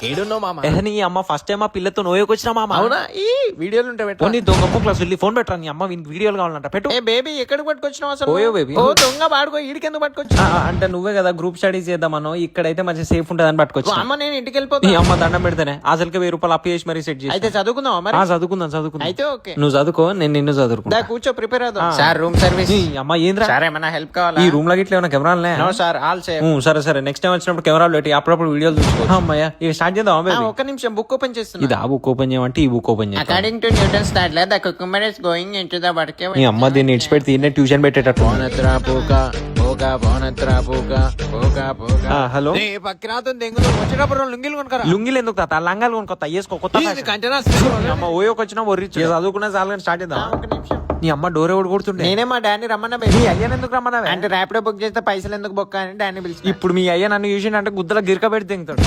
ఏడున్నావు మామ? నీ అమ్మ ఫస్ట్ టైం ఆ పిల్లతో నోయకొచ్చినా మామ. అవునా? ఈ వీడియోలు ఉంటాయి పెట్టు. పోనీ దొంగ క్లాస్ వెళ్ళి ఫోన్ పెట్టరా నీ అమ్మ వీనికి వీడియోలు కావాలంట పెట్టు. ఏ బేబీ ఎక్కడికి పట్టుకొచ్చినావు అసలు? OYO baby. ఓ దొంగ బాడుకో ఈడికెందుకు పట్టుకొచ్చి? అంటే నువ్వే కదా గ్రూప్ స్టడీస్ చేద్దామను ఇక్కడైతే మంచి సేఫ్ ఉంటదని పట్టుకొచ్చి. అమ్మ నేను ఇంటికి నీ వెళ్ళిపోతా. అమ్మ దండం పెడితేనే అసలుకి 1000 రూపాయలు అప్పు చేసి మరీ సెట్ చేసి. అయితే చదువుకుందావా మరి? చదువుకుందాం అయితే ఓకే. నువ్వు చదువుకో నేను నిన్ను చదువుకుంటా. కూర్చో ప్రిపేర్ అవుతాం. ఆ. Sir room service. నీ అమ్మ ఏంద్రా సార్ ఏమైనా హెల్ప్ కావాలా? ఈ రూమ్ లో ఇట్లా ఏమైనా కెమెరాలనే? No sir all safe. సరే నెక్స్ట్ టైం వచ్చినప్పుడు కెమెరాలు పెట్టి అప్పుడప్పుడు వీడియోలు చూసుకో. అమ్మయ్య ఇక స్టార్ట్ చేద్దాం. ఒక్క నిమిషం బుక్ ఓపెన్ చేస్తున్నా. ఇది ఆ బుక్ ఓపెన్ చేయమంటే ఈ బుక్ ఓపెన్ చేయి. According to Newton's third law, the cucumber is going into the bucket. నీ అమ్మ దీన్ని ఇడిచిపెట్టి దీన్నే ట్యూషన్ పెట్టేటట్టు. పోనత్రా పూక పోక పోనత్రా పూక పోక పోక. హలో నీ పక్కిరాతో దెంగులు వచ్చేటప్పుడు లుంగిలు కొనుక్కరా. లుంగిలు ఎందుకు తాత లంగాలు కొనుక్కొత్తా వేసుకో కొత్త ఇది fashion. కంటెనా నీ అమ్మ ఓయోకి వచ్చినా ఒర్రి చదువుకున్నా చాలు కానీ స్టార్ట్ చేద్దాం. ఒక్క నిమిషం. నీ అమ్మ డోర్ ఎవడు కొడుతుండే? నేనే మా డాడీ రమ్మన్నా నీ అయ్యని ఎందుకు రమ్మన్నావే? అంటే ర్యాపిడో బుక్ చేస్తే పైసలు ఎందుకు బొక్క అని డాడీ పిలిచి ఇప్పుడు మీ అయ్య నన్ను చూసిండు అంటే గుద్దల గిరక పెట్టి దింగుతాడు.